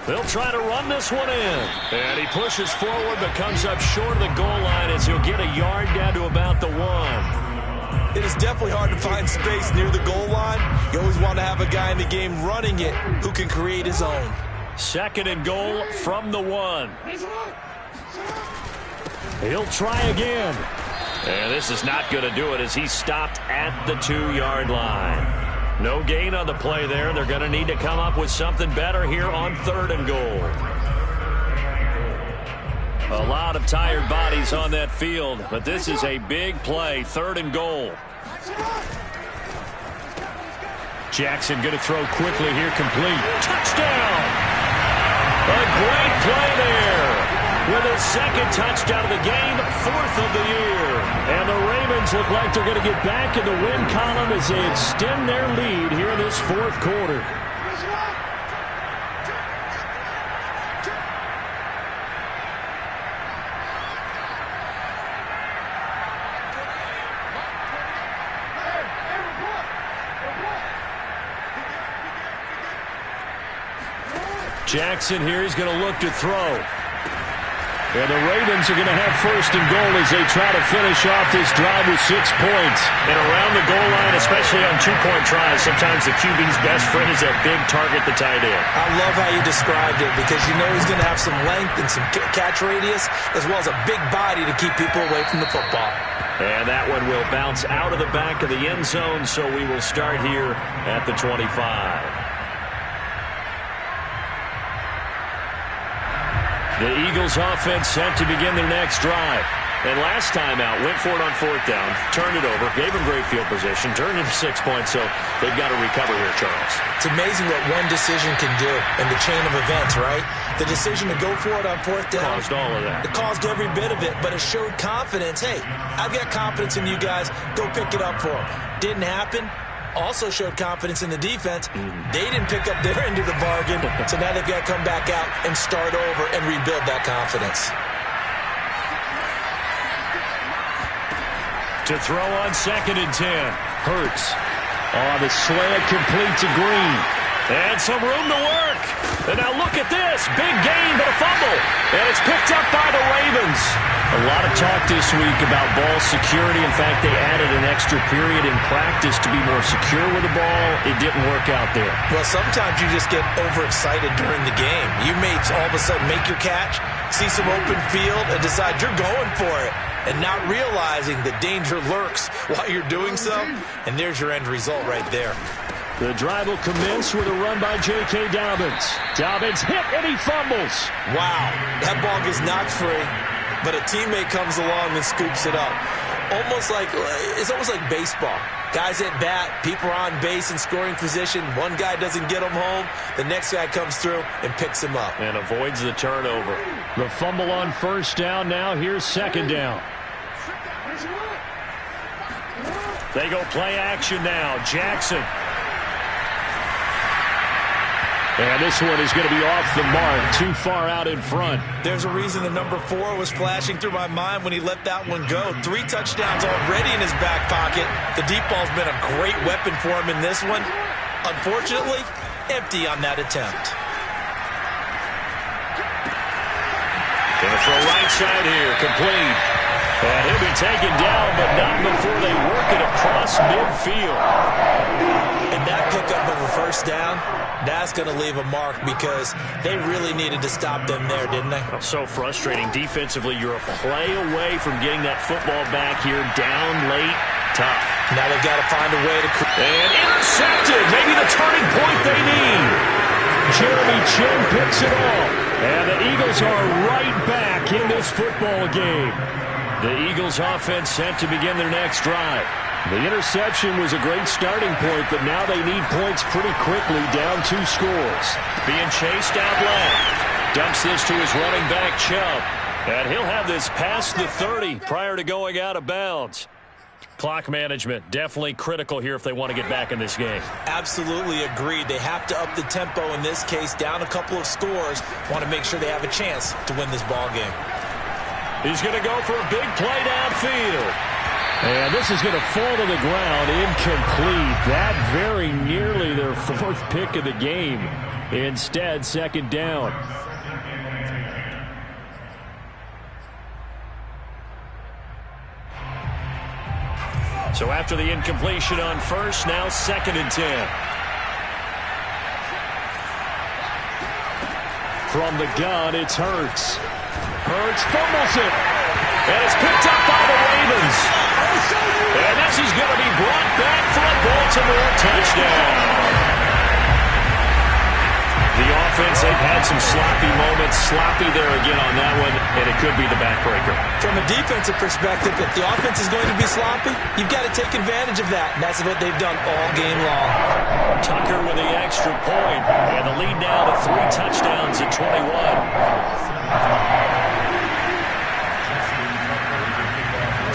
They'll try to run this one in. And he pushes forward but comes up short of the goal line as he'll get a yard down to about the 1. It is definitely hard to find space near the goal line. You always want to have a guy in the game running it who can create his own. 2nd and goal from the 1. He'll try again. And this is not going to do it as he's stopped at the 2-yard line. No gain on the play there. They're going to need to come up with something better here on 3rd and goal. A lot of tired bodies on that field, but this is a big play. 3rd and goal. Jackson going to throw quickly here, complete. Touchdown! A great play there. With his 2nd touchdown of the game, 4th of the year. And the Ravens look like they're going to get back in the win column as they extend their lead here in this 4th quarter. Jackson here is going to look to throw. And the Ravens are going to have 1st and goal as they try to finish off this drive with 6 points. And around the goal line, especially on 2-point tries, sometimes the QB's best friend is that big target, the tight end. I love how you described it because you know he's going to have some length and some catch radius as well as a big body to keep people away from the football. And that one will bounce out of the back of the end zone, so we will start here at the 25. The Eagles offense set to begin their next drive. And last time out, went for it on 4th down, turned it over, gave them great field position, turned into 6 points, so they've got to recover here, Charles. It's amazing what one decision can do in the chain of events, right? The decision to go for it on 4th down. Caused all of that. It caused every bit of it, but it showed confidence. Hey, I've got confidence in you guys. Go pick it up for them. Didn't happen. Also showed confidence in the defense. They didn't pick up their end of the bargain, so now they've got to come back out and start over and rebuild that confidence. To throw on 2nd and 10. Hurts. Oh, the slant complete to Green. And some room to work. And now look at this. Big gain, but a fumble. And it's picked up by the Ravens. A lot of talk this week about ball security. In fact, they added an extra period in practice to be more secure with the ball. It didn't work out there. Well, sometimes you just get overexcited during the game. You may all of a sudden make your catch, see some open field, and decide you're going for it, and not realizing the danger lurks while you're doing so. And there's your end result right there. The drive will commence with a run by J.K. Dobbins. Dobbins hit and he fumbles. Wow, that ball gets knocked free, but a teammate comes along and scoops it up. It's almost like baseball. Guys at bat, people are on base in scoring position. One guy doesn't get him home. The next guy comes through and picks him up. And avoids the turnover. The fumble on 1st down. Now here's 2nd down. They go play action now. Jackson. And this one is going to be off the mark, too far out in front. There's a reason the number 4 was flashing through my mind when he let that one go. 3 touchdowns already in his back pocket. The deep ball's been a great weapon for him in this one. Unfortunately, empty on that attempt. Going to throw right side here, complete. And he'll be taken down, but not before they work it across midfield. And that pickup of a 1st down, that's going to leave a mark because they really needed to stop them there, didn't they? So frustrating. Defensively, you're a play away from getting that football back here down late. Tough. Now they've got to find a way to... And intercepted. Maybe the turning point they need. Jeremy Chin picks it off. And the Eagles are right back in this football game. The Eagles offense set to begin their next drive. The interception was a great starting point, but now they need points pretty quickly, down 2 scores. Being chased out left. Dumps this to his running back, Chubb. And he'll have this past the 30 prior to going out of bounds. Clock management, definitely critical here if they want to get back in this game. Absolutely agreed. They have to up the tempo in this case, down a couple of scores. Want to make sure they have a chance to win this ball game. He's going to go for a big play downfield. And this is going to fall to the ground, incomplete. That very nearly their fourth pick of the game. Instead, second down. So after the incompletion on first, now 2nd and 10. From the gun, it's Hurts. Hurts fumbles it. And it's picked up by the Ravens. And this is going to be brought back for a Baltimore touchdown. The offense, they've had some sloppy moments. Sloppy there again on that one, and it could be the backbreaker. From a defensive perspective, if the offense is going to be sloppy, you've got to take advantage of that. And that's what they've done all game long. Tucker with the extra point, and the lead now to 3 touchdowns at 21.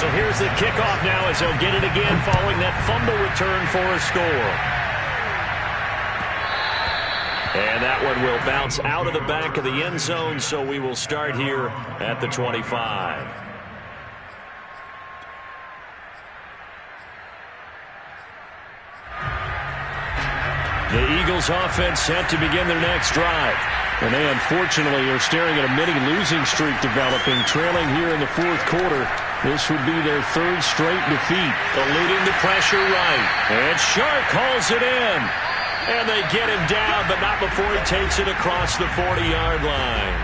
So here's the kickoff now as they'll get it again following that fumble return for a score. And that one will bounce out of the back of the end zone, so we will start here at the 25. The Eagles offense set to begin their next drive. And they unfortunately are staring at a mini losing streak developing, trailing here in the fourth quarter. This would be their 3rd straight defeat. Eluding the pressure right. And Shark hauls it in. And they get him down, but not before he takes it across the 40-yard line.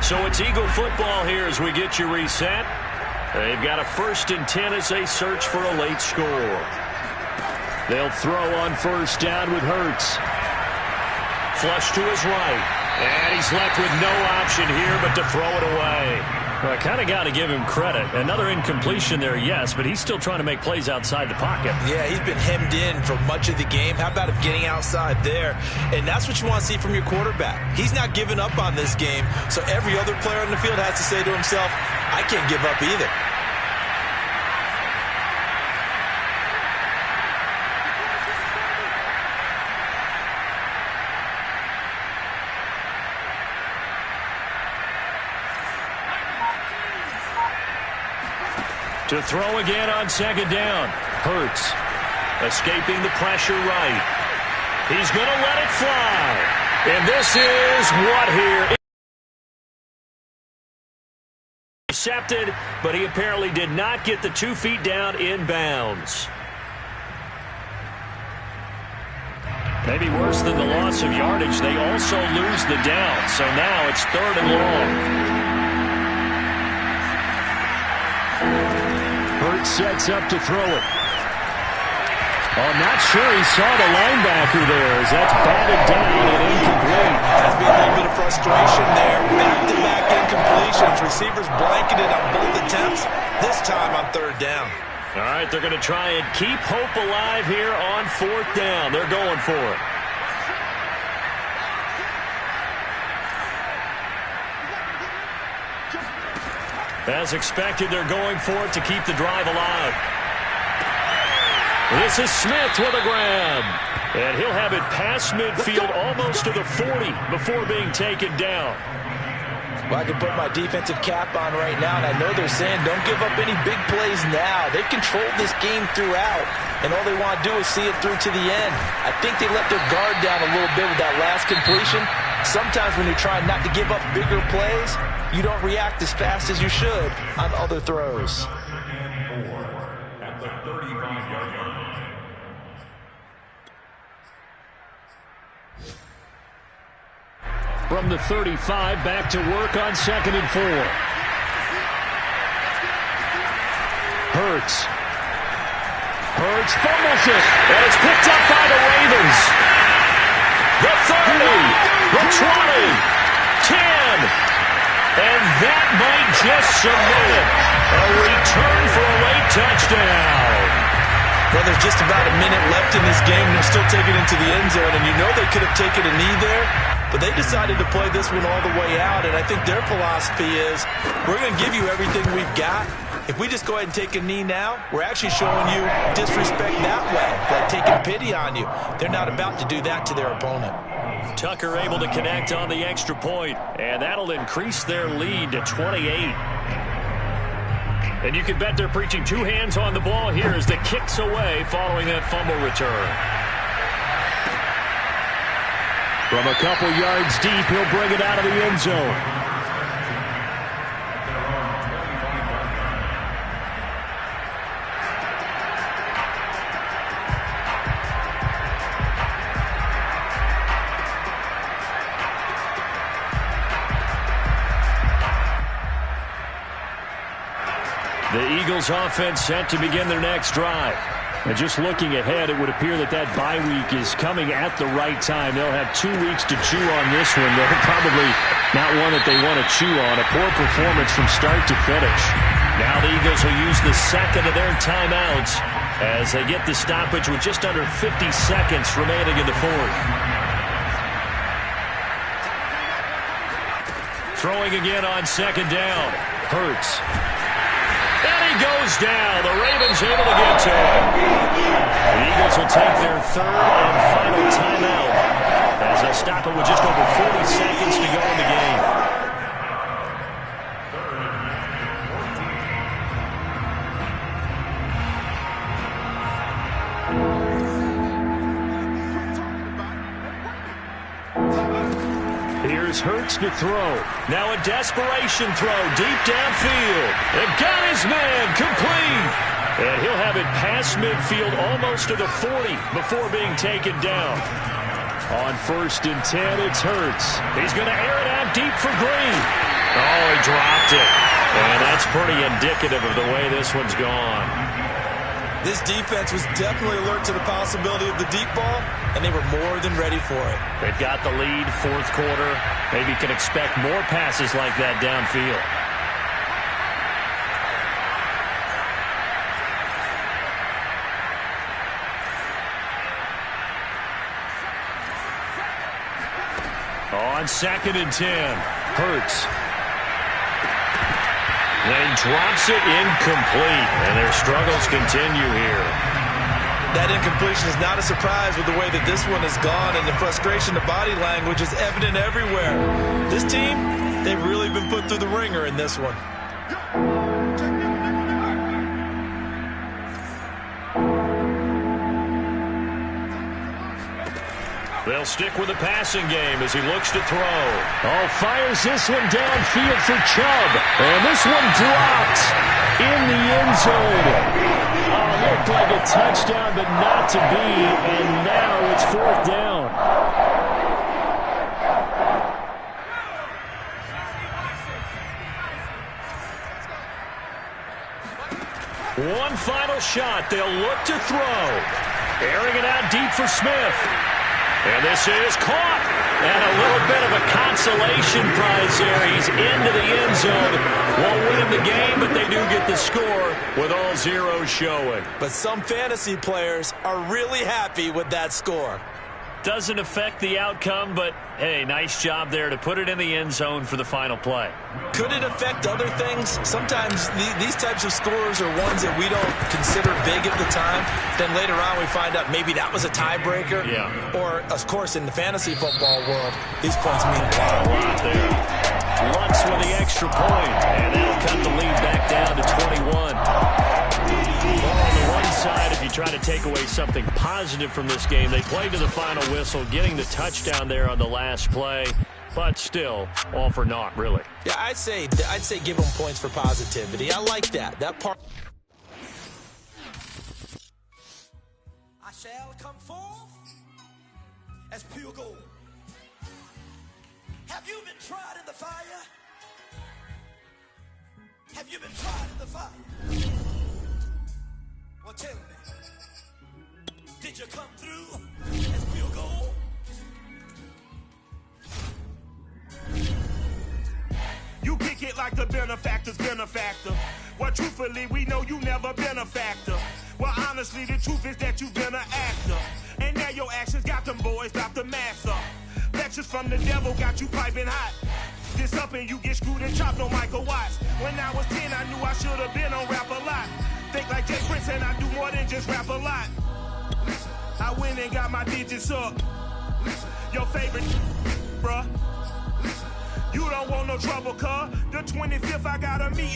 So it's Eagle football here as we get you reset. They've got a 1st and 10 as they search for a late score. They'll throw on first down with Hurts. Flush to his right. And he's left with no option here but to throw it away. Well, I kind of got to give him credit. Another incompletion there, yes, but he's still trying to make plays outside the pocket. Yeah, he's been hemmed in for much of the game. How about him getting outside there? And that's what you want to see from your quarterback. He's not giving up on this game, so every other player on the field has to say to himself, I can't give up either. To throw again on second down. Hurts escaping the pressure right. He's going to let it fly. And this is what here. Intercepted, but he apparently did not get the 2 feet down in bounds. Maybe worse than the loss of yardage, they also lose the down. So now it's 3rd and long. Hurts sets up to throw it. I'm not sure he saw the linebacker there as that's batted down and incomplete. Has been a little bit of frustration there. Back-to-back incompletions. Receivers blanketed on both attempts, this time on 3rd down. All right, they're going to try and keep hope alive here on 4th down. They're going for it. As expected, they're going for it to keep the drive alive. This is Smith with a grab. And he'll have it past midfield almost to the 40 before being taken down. Well, I can put my defensive cap on right now, and I know they're saying don't give up any big plays now. They've controlled this game throughout, and all they want to do is see it through to the end. I think they let their guard down a little bit with that last completion. Sometimes when you're trying not to give up bigger plays, you don't react as fast as you should on other throws. From the 35, back to work on 2nd and 4. Hurts fumbles it, and it's picked up by the Ravens. The 30, the 20, 10. And that might just submit it. A return for a late touchdown. Well, there's just about a minute left in this game, and they're still taking it into the end zone. And you know they could have taken a knee there. but they decided to play this one all the way out, and I think their philosophy is, we're going to give you everything we've got. If we just go ahead and take a knee now, we're actually showing you disrespect that way, like taking pity on you. They're not about to do that to their opponent. Tucker able to connect on the extra point, and that'll increase their lead to 28. And you can bet they're preaching two hands on the ball here as the kick's away following that fumble return. From a couple yards deep, he'll bring it out of the end zone. The Eagles offense set to begin their next drive. And just looking ahead, it would appear that bye week is coming at the right time. They'll have 2 weeks to chew on this one. They're probably not one that they want to chew on. A poor performance from start to finish. Now the Eagles will use the second of their timeouts as they get the stoppage with just under 50 seconds remaining in the fourth. Throwing again on second down. Hurts. And he goes down. The Ravens able to get to him. The Eagles will take their third and final timeout as they'll stop it with just over 40 seconds to go in the game. Here's Hurts to throw. Now a desperation throw deep downfield. And got his man complete. And he'll have it past midfield almost to the 40 before being taken down. On 1st and 10, it's Hurts. He's going to air it out deep for Green. Oh, he dropped it. And that's pretty indicative of the way this one's gone. This defense was definitely alert to the possibility of the deep ball, and they were more than ready for it. They've got the lead, fourth quarter. Maybe can expect more passes like that downfield. On 2nd and 10, Hurts. Then he drops it incomplete, and their struggles continue here. That incompletion is not a surprise with the way that this one has gone, and the frustration, the body language is evident everywhere. This team, they've really been put through the ringer in this one. They'll stick with the passing game as he looks to throw. Oh, fires this one downfield for Chubb. And this one dropped in the end zone. Oh, looked like a touchdown, but not to be. And now it's 4th down. One final shot. They'll look to throw. Airing it out deep for Smith. And this is caught. And a little bit of a consolation prize there. He's into the end zone. Won't win him the game, but they do get the score with all zeros showing. But some fantasy players are really happy with that score. Doesn't affect the outcome, but, hey, nice job there to put it in the end zone for the final play. Could it affect other things? Sometimes these types of scores are ones that we don't consider big at the time. Then later on we find out maybe that was a tiebreaker. Yeah. Or, of course, in the fantasy football world, these points mean a lot. A lot there. Lutz with the extra point, and that'll cut the lead back down to 21. Well, on the one side, if you try to take away something positive from this game, they played to the final whistle, getting the touchdown there on the last play, but still, all for naught, really. Yeah, I'd say give them points for positivity. I like that. That part. I shall come forth as pure gold. Have you been tried in the fire? Have you been tried in the fire? Well, tell me, did you come through as pure gold? You kick it like the benefactor's benefactor. Well, truthfully, we know you never been a factor. Well, honestly, the truth is that you've been an actor. And now your actions got them boys about to mass up. lectures from the devil got you piping hot. This up and you get screwed and chopped on Michael Watts. When I was 10, I knew I should have been on Rap a Lot. Think like Jay Prince and I do more than just rap a lot. I went and got my digits up. Your favorite, bruh. You don't want no trouble, cuz. The 25th, I got a meeting.